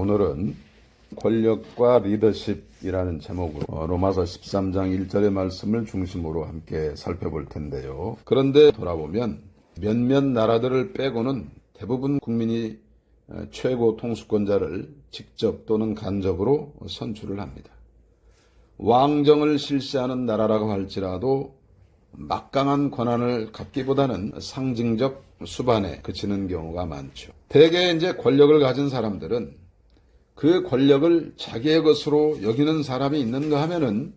오늘은 권력과 리더십이라는 제목으로 로마서 13장 1절의 말씀을 중심으로 함께 살펴볼 텐데요. 그런데 돌아보면 몇몇 나라들을 빼고는 대부분 국민이 최고 통수권자를 직접 또는 간접으로 선출을 합니다. 왕정을 실시하는 나라라고 할지라도 막강한 권한을 갖기보다는 상징적 수반에 그치는 경우가 많죠. 대개 이제 권력을 가진 사람들은 그 권력을 자기의 것으로 여기는 사람이 있는가 하면은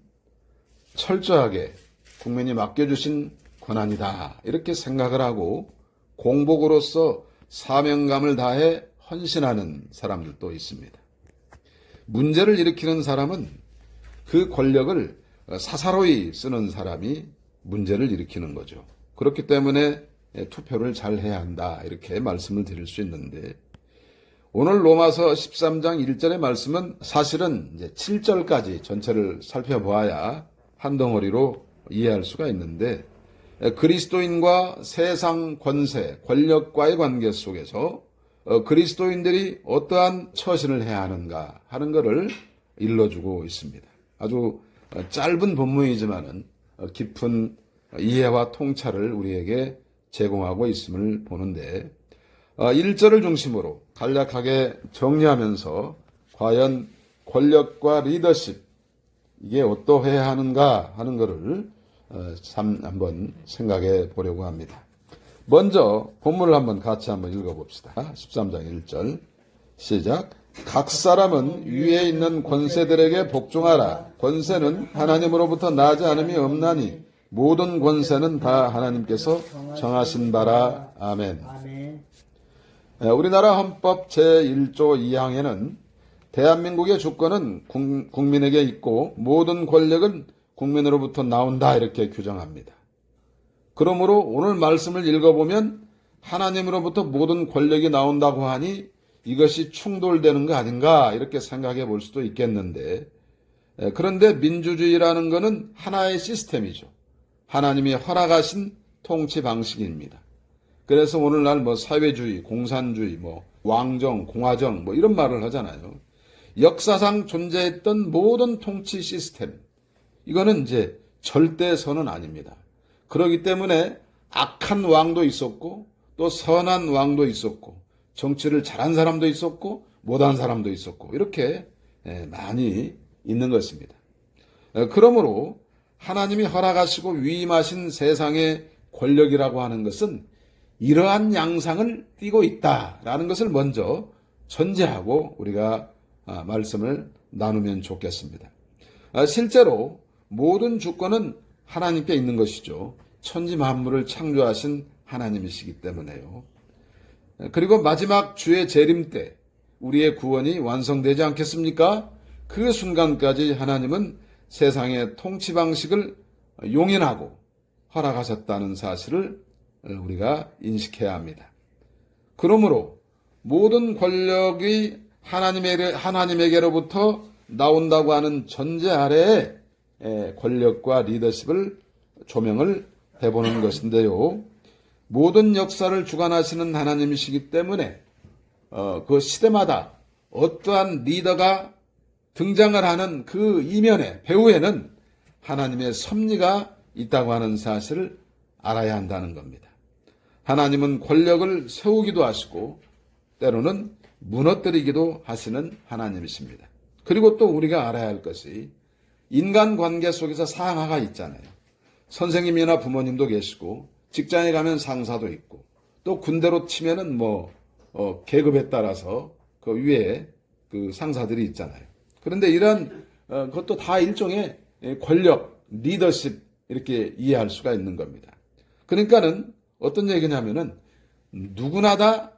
철저하게 국민이 맡겨주신 권한이다 이렇게 생각을 하고 공복으로서 사명감을 다해 헌신하는 사람들도 있습니다. 문제를 일으키는 사람은 그 권력을 사사로이 쓰는 사람이 문제를 일으키는 거죠. 그렇기 때문에 투표를 잘 해야 한다 이렇게 말씀을 드릴 수 있는데, 오늘 로마서 13장 1절의 말씀은 사실은 이제 7절까지 전체를 살펴보아야 한 덩어리로 이해할 수가 있는데, 그리스도인과 세상 권세, 권력과의 관계 속에서 그리스도인들이 어떠한 처신을 해야 하는가 하는 것을 일러주고 있습니다. 아주 짧은 본문이지만은 깊은 이해와 통찰을 우리에게 제공하고 있음을 보는데, 1절을 중심으로 간략하게 정리하면서 과연 권력과 리더십 이게 어떠해야 하는가 하는 것을 한번 생각해 보려고 합니다. 먼저 본문을 한번 같이 한번 읽어봅시다. 13장 1절 시작. 각 사람은 위에 있는 권세들에게 복종하라. 권세는 하나님으로부터 나지 않음이 없나니 모든 권세는 다 하나님께서 정하신 바라. 아멘. 우리나라 헌법 제1조 2항에는 대한민국의 주권은 국민에게 있고 모든 권력은 국민으로부터 나온다 이렇게 규정합니다. 그러므로 오늘 말씀을 읽어보면 하나님으로부터 모든 권력이 나온다고 하니 이것이 충돌되는 거 아닌가 이렇게 생각해 볼 수도 있겠는데, 그런데 민주주의라는 것은 하나의 시스템이죠. 하나님이 허락하신 통치 방식입니다. 그래서 오늘날 사회주의, 공산주의, 왕정, 공화정 이런 말을 하잖아요. 역사상 존재했던 모든 통치 시스템, 이거는 이제 절대선은 아닙니다. 그렇기 때문에 악한 왕도 있었고 또 선한 왕도 있었고 정치를 잘한 사람도 있었고 못한 사람도 있었고 이렇게 많이 있는 것입니다. 그러므로 하나님이 허락하시고 위임하신 세상의 권력이라고 하는 것은 이러한 양상을 띠고 있다라는 것을 먼저 전제하고 우리가 말씀을 나누면 좋겠습니다. 실제로 모든 주권은 하나님께 있는 것이죠. 천지 만물을 창조하신 하나님이시기 때문에요. 그리고 마지막 주의 재림 때 우리의 구원이 완성되지 않겠습니까? 그 순간까지 하나님은 세상의 통치 방식을 용인하고 허락하셨다는 사실을 우리가 인식해야 합니다. 그러므로 모든 권력이 하나님에게로부터 나온다고 하는 전제 아래에 권력과 리더십을 조명을 해보는 것인데요. 모든 역사를 주관하시는 하나님이시기 때문에 그 시대마다 어떠한 리더가 등장을 하는 그 이면에, 배후에는 하나님의 섭리가 있다고 하는 사실을 알아야 한다는 겁니다. 하나님은 권력을 세우기도 하시고 때로는 무너뜨리기도 하시는 하나님이십니다. 그리고 또 우리가 알아야 할 것이 인간관계 속에서 상하가 있잖아요. 선생님이나 부모님도 계시고 직장에 가면 상사도 있고 또 군대로 치면은 계급에 따라서 그 위에 그 상사들이 있잖아요. 그런데 이런 그것도 다 일종의 권력, 리더십 이렇게 이해할 수가 있는 겁니다. 그러니까는 어떤 얘기냐면은 누구나 다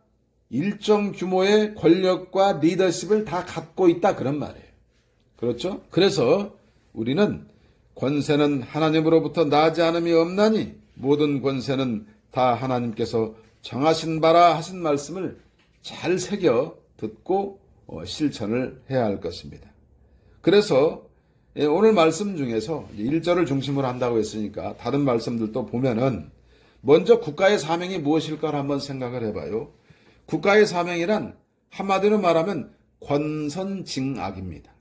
일정 규모의 권력과 리더십을 다 갖고 있다 그런 말이에요. 그렇죠? 그래서 우리는 권세는 하나님으로부터 나지 않음이 없나니 모든 권세는 다 하나님께서 정하신 바라 하신 말씀을 잘 새겨 듣고 실천을 해야 할 것입니다. 그래서 오늘 말씀 중에서 1절을 중심으로 한다고 했으니까 다른 말씀들도 보면은 먼저 국가의 사명이 무엇일까를 한번 생각을 해봐요. 국가의 사명이란 한마디로 말하면 권선징악입니다.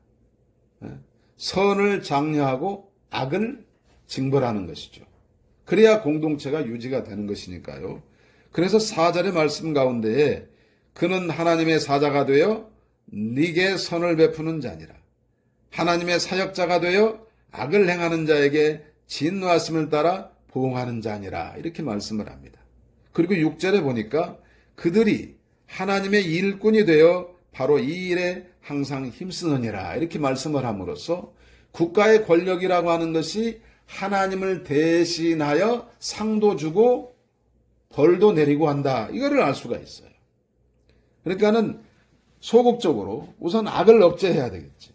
선을 장려하고 악을 징벌하는 것이죠. 그래야 공동체가 유지가 되는 것이니까요. 그래서 4절의 말씀 가운데에 그는 하나님의 사자가 되어 네게 선을 베푸는 자니라. 하나님의 사역자가 되어 악을 행하는 자에게 진노하심을 따라 보응하는 자니라. 이렇게 말씀을 합니다. 그리고 6절에 보니까 그들이 하나님의 일꾼이 되어 바로 이 일에 항상 힘쓰느니라. 이렇게 말씀을 함으로써 국가의 권력이라고 하는 것이 하나님을 대신하여 상도 주고 벌도 내리고 한다. 이거를 알 수가 있어요. 그러니까는 소극적으로 우선 악을 억제해야 되겠지.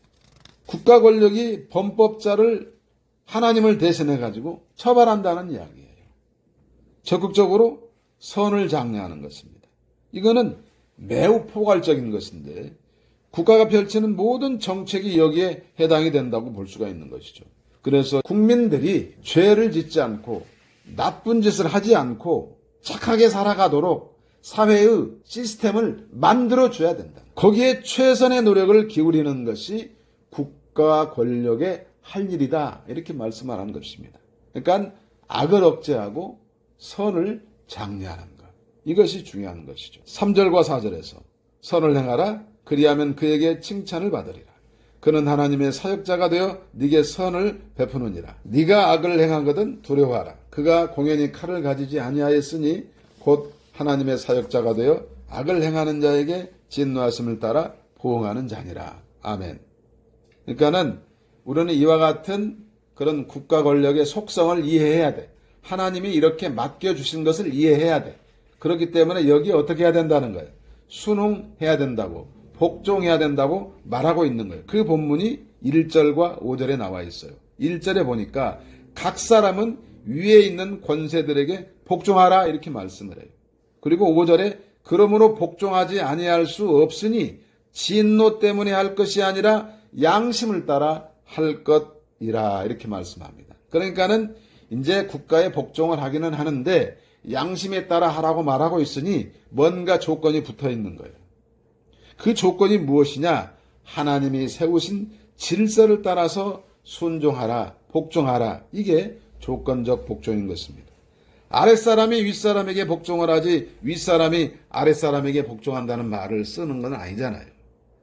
국가 권력이 범법자를 하나님을 대신해 가지고 처벌한다는 이야기예요. 적극적으로 선을 장려하는 것입니다. 이거는 매우 포괄적인 것인데 국가가 펼치는 모든 정책이 여기에 해당이 된다고 볼 수가 있는 것이죠. 그래서 국민들이 죄를 짓지 않고 나쁜 짓을 하지 않고 착하게 살아가도록 사회의 시스템을 만들어줘야 된다. 거기에 최선의 노력을 기울이는 것이 국가 권력의 할 일이다. 이렇게 말씀을 하는 것입니다. 그러니까 악을 억제하고 선을 장려하는 것. 이것이 중요한 것이죠. 3절과 4절에서 선을 행하라. 그리하면 그에게 칭찬을 받으리라. 그는 하나님의 사역자가 되어 네게 선을 베푸느니라. 네가 악을 행하거든 두려워하라. 그가 공연히 칼을 가지지 아니하였으니 곧 하나님의 사역자가 되어 악을 행하는 자에게 진노하심을 따라 보응하는 자니라. 아멘. 그러니까는 우리는 이와 같은 그런 국가 권력의 속성을 이해해야 돼. 하나님이 이렇게 맡겨주신 것을 이해해야 돼. 그렇기 때문에 여기에 어떻게 해야 된다는 거예요. 순응해야 된다고, 복종해야 된다고 말하고 있는 거예요. 그 본문이 1절과 5절에 나와 있어요. 1절에 보니까 각 사람은 위에 있는 권세들에게 복종하라 이렇게 말씀을 해요. 그리고 5절에 그러므로 복종하지 아니할 수 없으니 진노 때문에 할 것이 아니라 양심을 따라 할 것이라 이렇게 말씀합니다. 그러니까는 이제 국가에 복종을 하기는 하는데 양심에 따라 하라고 말하고 있으니 뭔가 조건이 붙어 있는 거예요. 그 조건이 무엇이냐? 하나님이 세우신 질서를 따라서 순종하라, 복종하라. 이게 조건적 복종인 것입니다. 아랫사람이 윗사람에게 복종을 하지 윗사람이 아랫사람에게 복종한다는 말을 쓰는 건 아니잖아요.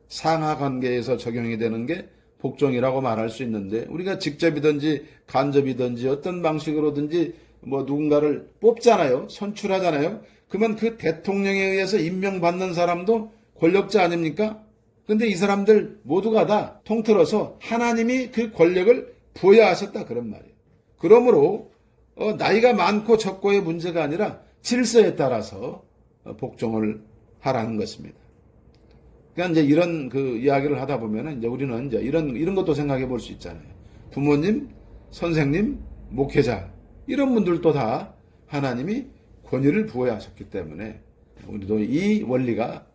상하관계에서 적용이 되는 게 복종이라고 말할 수 있는데 우리가 직접이든지 간접이든지 어떤 방식으로든지 누군가를 뽑잖아요. 선출하잖아요. 그러면 그 대통령에 의해서 임명받는 사람도 권력자 아닙니까? 근데 이 사람들 모두가 다 통틀어서 하나님이 그 권력을 부여하셨다 그런 말이에요. 그러므로 나이가 많고 적고의 문제가 아니라 질서에 따라서 복종을 하라는 것입니다. 그러니까 이제 이런 그 이야기를 하다 보면은 이제 우리는 이제 이런 것도 생각해 볼 수 있잖아요. 부모님, 선생님, 목회자 이런 분들도 다 하나님이 권위를 부여하셨기 때문에 우리도 이 원리가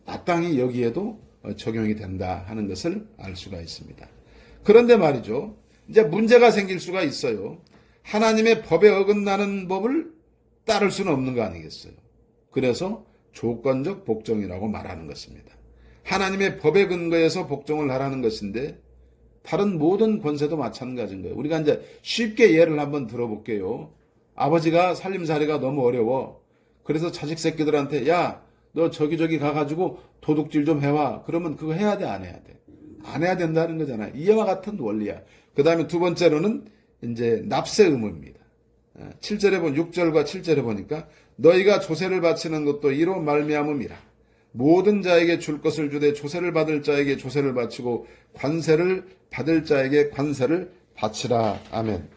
마땅히 여기에도 적용이 된다 하는 것을 알 수가 있습니다. 그런데 말이죠. 이제 문제가 생길 수가 있어요. 하나님의 법에 어긋나는 법을 따를 수는 없는 거 아니겠어요. 그래서 조건적 복종이라고 말하는 것입니다. 하나님의 법에 근거해서 복종을 하라는 것인데 다른 모든 권세도 마찬가지인 거예요. 우리가 이제 쉽게 예를 한번 들어볼게요. 아버지가 살림살이가 너무 어려워. 그래서 자식 새끼들한테 야, 너 저기 가가지고 도둑질 좀 해와. 그러면 그거 해야 돼, 안 해야 돼? 안 해야 된다는 거잖아요. 이와 같은 원리야. 그 다음에 두 번째로는 이제 납세 의무입니다. 6절과 7절에 보니까 너희가 조세를 바치는 것도 이로 말미암음이라. 모든 자에게 줄 것을 주되 조세를 받을 자에게 조세를 바치고 관세를 받을 자에게 관세를 바치라. 아멘.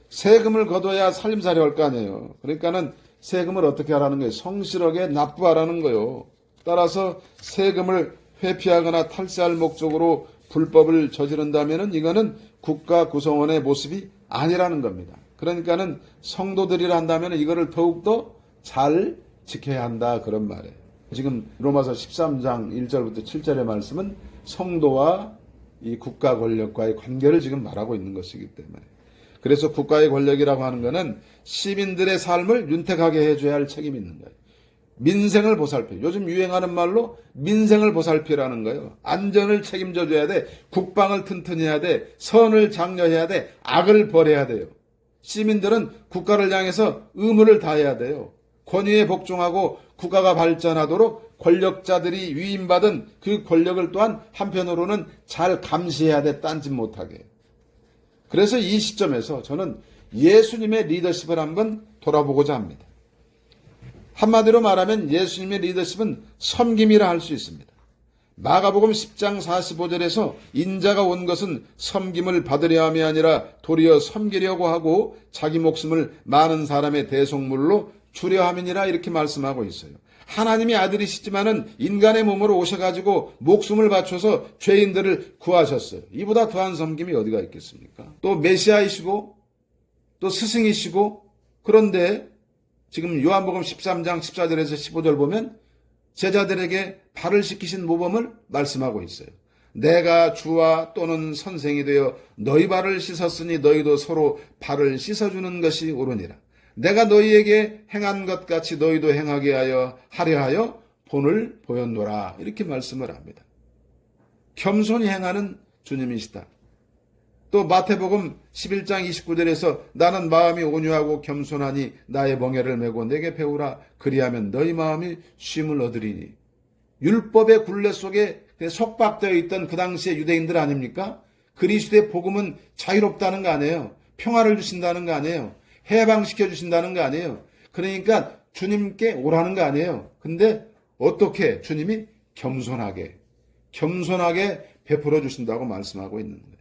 세금을 거둬야 살림살이 할 거 아니에요. 그러니까는 세금을 어떻게 하라는 거예요? 성실하게 납부하라는 거예요. 따라서 세금을 회피하거나 탈세할 목적으로 불법을 저지른다면은 이거는 국가 구성원의 모습이 아니라는 겁니다. 그러니까는 성도들이라 한다면 이거를 더욱더 잘 지켜야 한다 그런 말이에요. 지금 로마서 13장 1절부터 7절의 말씀은 성도와 이 국가 권력과의 관계를 지금 말하고 있는 것이기 때문에 그래서 국가의 권력이라고 하는 것은 시민들의 삶을 윤택하게 해줘야 할 책임이 있는 거예요. 민생을 보살펴. 요즘 유행하는 말로 민생을 보살피라는 거예요. 안전을 책임져 줘야 돼. 국방을 튼튼히 해야 돼. 선을 장려해야 돼. 악을 벌여야 돼요. 시민들은 국가를 향해서 의무를 다해야 돼요. 권위에 복종하고 국가가 발전하도록 권력자들이 위임받은 그 권력을 또한 한편으로는 잘 감시해야 돼. 딴짓 못하게. 그래서 이 시점에서 저는 예수님의 리더십을 한번 돌아보고자 합니다. 한마디로 말하면 예수님의 리더십은 섬김이라 할 수 있습니다. 마가복음 10장 45절에서 인자가 온 것은 섬김을 받으려 함이 아니라 도리어 섬기려고 하고 자기 목숨을 많은 사람의 대속물로 주려 함이니라 이렇게 말씀하고 있어요. 하나님이 아들이시지만은 인간의 몸으로 오셔가지고 목숨을 바쳐서 죄인들을 구하셨어요. 이보다 더한 섬김이 어디가 있겠습니까? 또 메시아이시고 또 스승이시고 그런데 지금 요한복음 13장 14절에서 15절 보면 제자들에게 발을 씻기신 모범을 말씀하고 있어요. 내가 주와 또는 선생이 되어 너희 발을 씻었으니 너희도 서로 발을 씻어주는 것이 옳으니라. 내가 너희에게 행한 것 같이 너희도 행하게 하려 하여 본을 보였노라. 이렇게 말씀을 합니다. 겸손히 행하는 주님이시다. 또 마태복음 11장 29절에서 나는 마음이 온유하고 겸손하니 나의 멍에를 메고 내게 배우라. 그리하면 너희 마음이 쉼을 얻으리니. 율법의 굴레 속에 속박되어 있던 그 당시의 유대인들 아닙니까? 그리스도의 복음은 자유롭다는 거 아니에요. 평화를 주신다는 거 아니에요. 해방시켜 주신다는 거 아니에요. 그러니까 주님께 오라는 거 아니에요. 근데 어떻게 주님이 겸손하게 베풀어 주신다고 말씀하고 있는 거예요.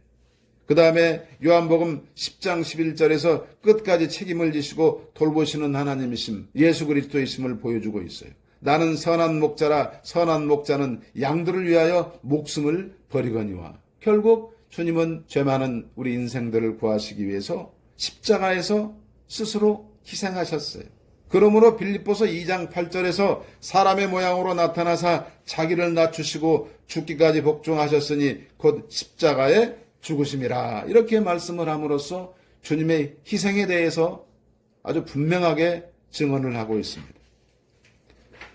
그 다음에 요한복음 10장 11절에서 끝까지 책임을 지시고 돌보시는 하나님이심 예수 그리스도이심을 보여주고 있어요. 나는 선한 목자라 선한 목자는 양들을 위하여 목숨을 버리거니와. 결국 주님은 죄 많은 우리 인생들을 구하시기 위해서 십자가에서 스스로 희생하셨어요. 그러므로 빌립보서 2장 8절에서 사람의 모양으로 나타나사 자기를 낮추시고 죽기까지 복종하셨으니 곧 십자가에 죽으심이라. 이렇게 말씀을 함으로써 주님의 희생에 대해서 아주 분명하게 증언을 하고 있습니다.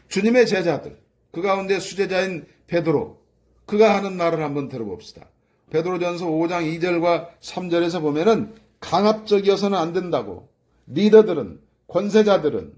주님의 제자들, 그 가운데 수제자인 베드로, 그가 하는 말을 한번 들어봅시다. 베드로전서 5장 2절과 3절에서 보면은 강압적이어서는 안 된다고. 리더들은, 권세자들은,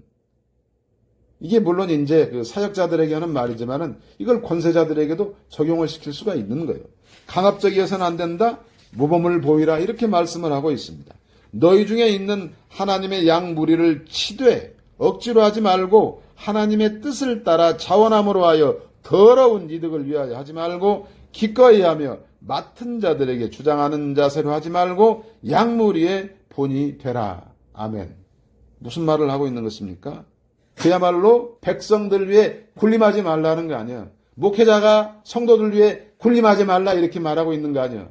이게 물론 이제 그 사역자들에게 하는 말이지만은 이걸 권세자들에게도 적용을 시킬 수가 있는 거예요. 강압적이어서는 안 된다. 모범을 보이라. 이렇게 말씀을 하고 있습니다. 너희 중에 있는 하나님의 양 무리를 치되 억지로 하지 말고 하나님의 뜻을 따라 자원함으로 하여 더러운 이득을 위하여 하지 말고 기꺼이 하며 맡은 자들에게 주장하는 자세로 하지 말고 양 무리의 본이 되라. 아멘. 무슨 말을 하고 있는 것입니까? 그야말로 백성들 위해 군림하지 말라는 거 아니야. 목회자가 성도들 위해 군림하지 말라 이렇게 말하고 있는 거 아니야.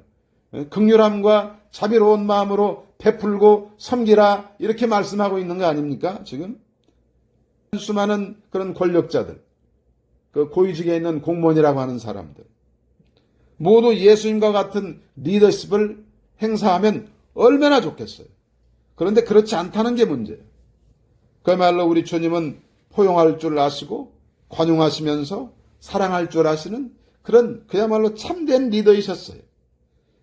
긍휼함과 자비로운 마음으로 베풀고 섬기라 이렇게 말씀하고 있는 거 아닙니까? 지금 수많은 그런 권력자들, 그 고위직에 있는 공무원이라고 하는 사람들 모두 예수님과 같은 리더십을 행사하면 얼마나 좋겠어요. 그런데 그렇지 않다는 게 문제예요. 그야말로 우리 주님은 포용할 줄 아시고 관용하시면서 사랑할 줄 아시는 그런 그야말로 참된 리더이셨어요.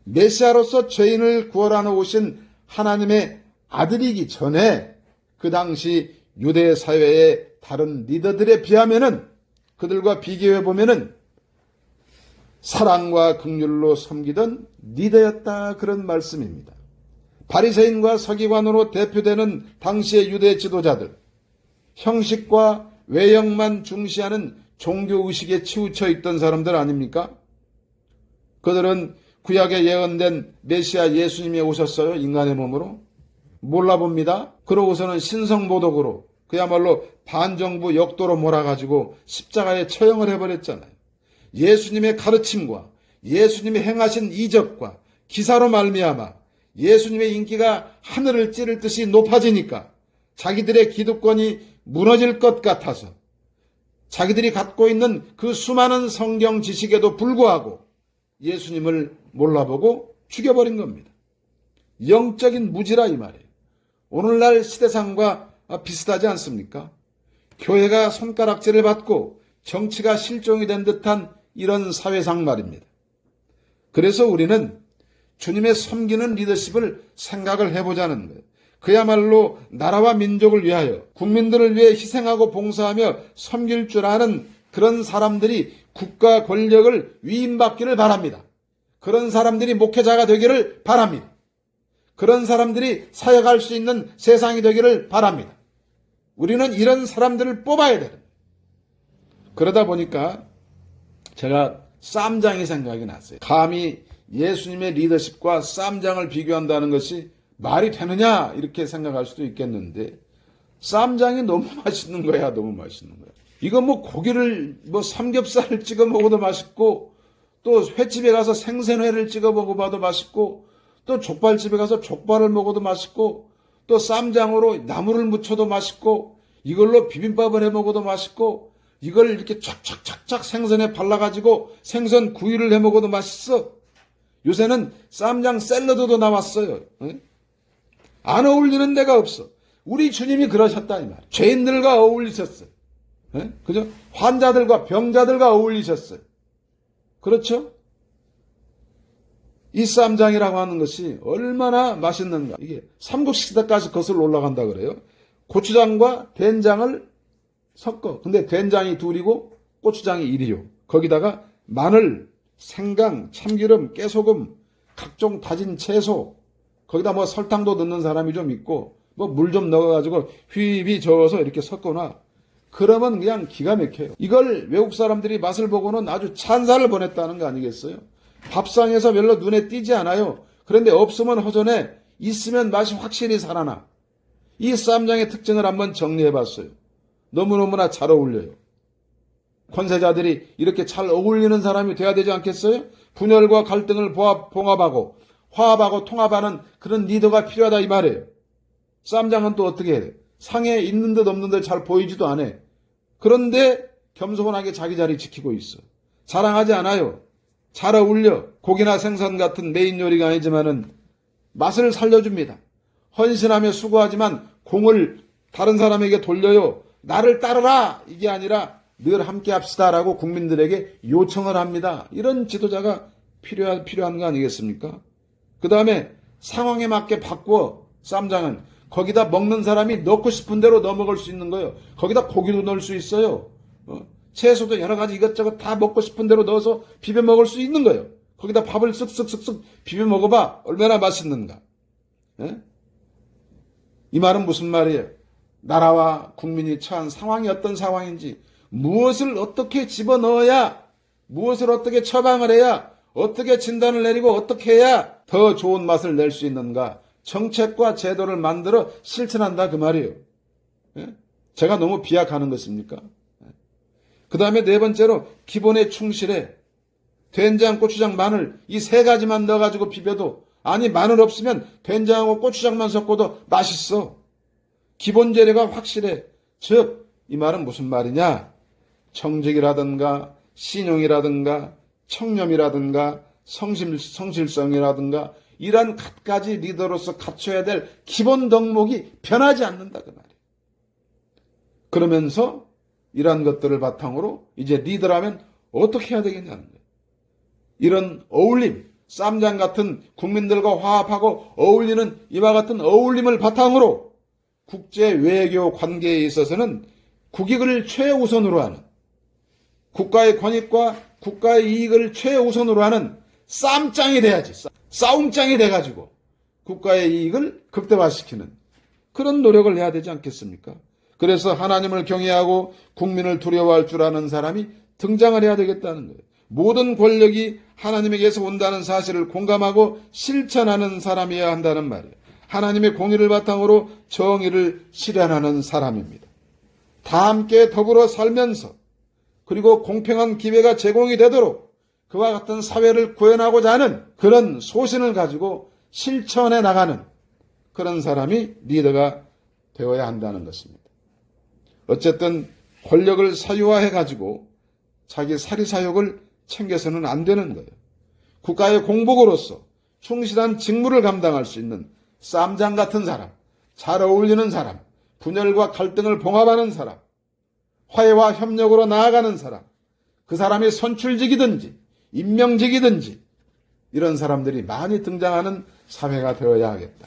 메시아로서 죄인을 구원하러 오신 하나님의 아들이기 전에 그 당시 유대 사회의 다른 리더들에 비하면은 그들과 비교해 보면은 사랑과 긍휼로 섬기던 리더였다 그런 말씀입니다. 바리새인과 서기관으로 대표되는 당시의 유대 지도자들, 형식과 외형만 중시하는 종교의식에 치우쳐 있던 사람들 아닙니까? 그들은 구약에 예언된 메시아 예수님이 오셨어요. 인간의 몸으로. 몰라봅니다. 그러고서는 신성모독으로 그야말로 반정부 역도로 몰아가지고 십자가에 처형을 해버렸잖아요. 예수님의 가르침과 예수님이 행하신 이적과 기사로 말미암아 예수님의 인기가 하늘을 찌를 듯이 높아지니까 자기들의 기득권이 무너질 것 같아서 자기들이 갖고 있는 그 수많은 성경 지식에도 불구하고 예수님을 몰라보고 죽여버린 겁니다. 영적인 무지라 이 말이에요. 오늘날 시대상과 비슷하지 않습니까? 교회가 손가락질을 받고 정치가 실종이 된 듯한 이런 사회상 말입니다. 그래서 우리는 주님의 섬기는 리더십을 생각을 해보자는 거예요. 그야말로 나라와 민족을 위하여 국민들을 위해 희생하고 봉사하며 섬길 줄 아는 그런 사람들이 국가 권력을 위임받기를 바랍니다. 그런 사람들이 목회자가 되기를 바랍니다. 그런 사람들이 사역할 수 있는 세상이 되기를 바랍니다. 우리는 이런 사람들을 뽑아야 되는 거예요. 그러다 보니까 제가 쌈장이 생각이 났어요. 감히 예수님의 리더십과 쌈장을 비교한다는 것이 말이 되느냐 이렇게 생각할 수도 있겠는데 쌈장이 너무 맛있는 거야. 너무 맛있는 거야. 이거 뭐 고기를 삼겹살을 찍어 먹어도 맛있고 또 횟집에 가서 생선회를 찍어 먹어봐도 맛있고 또 족발집에 가서 족발을 먹어도 맛있고 또 쌈장으로 나물을 무쳐도 맛있고 이걸로 비빔밥을 해 먹어도 맛있고 이걸 이렇게 착착착착 생선에 발라가지고 생선 구이를 해 먹어도 맛있어. 요새는 쌈장 샐러드도 나왔어요. 안 어울리는 데가 없어. 우리 주님이 그러셨다 이 말. 죄인들과 어울리셨어요. 그죠? 환자들과 병자들과 어울리셨어요. 그렇죠? 이 쌈장이라고 하는 것이 얼마나 맛있는가. 이게 삼국시대까지 거슬러 올라간다 그래요. 고추장과 된장을 섞어. 근데 된장이 둘이고 고추장이 1이요. 거기다가 마늘, 생강, 참기름, 깨소금, 각종 다진 채소, 거기다 뭐 설탕도 넣는 사람이 좀 있고 뭐 물 좀 넣어가지고 휘휘 저어서 이렇게 섞거나 그러면 그냥 기가 막혀요. 이걸 외국 사람들이 맛을 보고는 아주 찬사를 보냈다는 거 아니겠어요? 밥상에서 별로 눈에 띄지 않아요. 그런데 없으면 허전해. 있으면 맛이 확실히 살아나. 이 쌈장의 특징을 한번 정리해봤어요. 너무너무나 잘 어울려요. 권세자들이 이렇게 잘 어울리는 사람이 돼야 되지 않겠어요? 분열과 갈등을 봉합하고 화합하고 통합하는 그런 리더가 필요하다 이 말이에요. 쌈장은 또 어떻게 해야 돼? 상에 있는 듯 없는 듯 잘 보이지도 않아. 그런데 겸손하게 자기 자리 지키고 있어. 자랑하지 않아요. 잘 어울려. 고기나 생선 같은 메인 요리가 아니지만은 맛을 살려줍니다. 헌신하며 수고하지만 공을 다른 사람에게 돌려요. 나를 따르라 이게 아니라 늘 함께 합시다라고 국민들에게 요청을 합니다. 이런 지도자가 필요한 거 아니겠습니까? 그 다음에 상황에 맞게 바꾸어. 쌈장은 거기다 먹는 사람이 넣고 싶은 대로 넣어 먹을 수 있는 거예요. 거기다 고기도 넣을 수 있어요. 채소도 여러 가지 이것저것 다 먹고 싶은 대로 넣어서 비벼 먹을 수 있는 거예요. 거기다 밥을 쓱쓱쓱쓱 비벼 먹어봐. 얼마나 맛있는가. 이 말은 무슨 말이에요? 나라와 국민이 처한 상황이 어떤 상황인지, 무엇을 어떻게 집어넣어야, 무엇을 어떻게 처방을 해야, 어떻게 진단을 내리고 어떻게 해야 더 좋은 맛을 낼 수 있는가. 정책과 제도를 만들어 실천한다 그 말이에요. 제가 너무 비약하는 것입니까? 그 다음에 네 번째로 기본에 충실해. 된장, 고추장, 마늘 이 세 가지만 넣어가지고 비벼도, 아니 마늘 없으면 된장하고 고추장만 섞어도 맛있어. 기본 재료가 확실해. 즉 이 말은 무슨 말이냐? 정직이라든가 신용이라든가 청렴이라든가 성실성이라든가 이러한 갖가지 리더로서 갖춰야 될 기본 덕목이 변하지 않는다 그 말이에요. 그러면서 이러한 것들을 바탕으로 이제 리더라면 어떻게 해야 되겠냐는 거예요. 이런 어울림, 쌈장 같은 국민들과 화합하고 어울리는 이와 같은 어울림을 바탕으로 국제 외교 관계에 있어서는 국익을 최우선으로 하는, 국가의 권익과 국가의 이익을 최우선으로 하는 쌈장이 돼야지. 싸움장이 돼가지고 국가의 이익을 극대화시키는 그런 노력을 해야 되지 않겠습니까? 그래서 하나님을 경외하고 국민을 두려워할 줄 아는 사람이 등장을 해야 되겠다는 거예요. 모든 권력이 하나님에게서 온다는 사실을 공감하고 실천하는 사람이어야 한다는 말이에요. 하나님의 공의를 바탕으로 정의를 실현하는 사람입니다. 다 함께 더불어 살면서 그리고 공평한 기회가 제공이 되도록 그와 같은 사회를 구현하고자 하는 그런 소신을 가지고 실천해 나가는 그런 사람이 리더가 되어야 한다는 것입니다. 어쨌든 권력을 사유화해 가지고 자기 사리사욕을 챙겨서는 안 되는 거예요. 국가의 공복으로서 충실한 직무를 감당할 수 있는 쌈장 같은 사람, 잘 어울리는 사람, 분열과 갈등을 봉합하는 사람, 화해와 협력으로 나아가는 사람, 그 사람이 선출직이든지 임명직이든지 이런 사람들이 많이 등장하는 사회가 되어야 하겠다.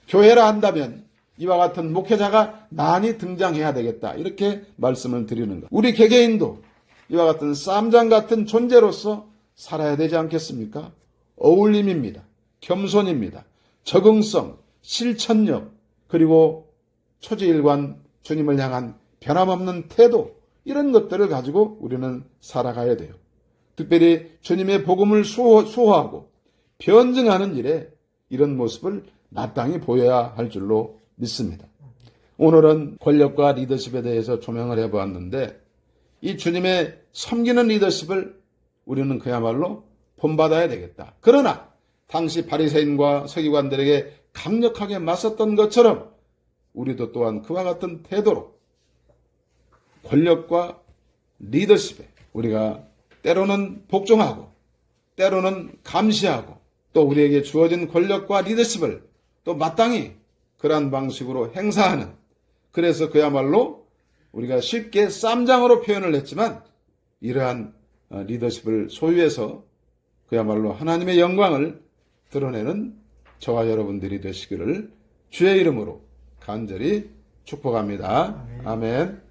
교회라 한다면 이와 같은 목회자가 많이 등장해야 되겠다. 이렇게 말씀을 드리는 것. 우리 개개인도 이와 같은 쌈장 같은 존재로서 살아야 되지 않겠습니까? 어울림입니다. 겸손입니다. 적응성, 실천력, 그리고 초지일관 주님을 향한 변함없는 태도, 이런 것들을 가지고 우리는 살아가야 돼요. 특별히 주님의 복음을 수호하고 변증하는 일에 이런 모습을 마땅히 보여야 할 줄로 믿습니다. 오늘은 권력과 리더십에 대해서 조명을 해보았는데, 이 주님의 섬기는 리더십을 우리는 그야말로 본받아야 되겠다. 그러나 당시 바리새인과 서기관들에게 강력하게 맞섰던 것처럼 우리도 또한 그와 같은 태도로 권력과 리더십에 우리가 때로는 복종하고 때로는 감시하고 또 우리에게 주어진 권력과 리더십을 또 마땅히 그러한 방식으로 행사하는, 그래서 그야말로 우리가 쉽게 쌈장으로 표현을 했지만 이러한 리더십을 소유해서 그야말로 하나님의 영광을 드러내는 저와 여러분들이 되시기를 주의 이름으로 간절히 축복합니다. 아멘.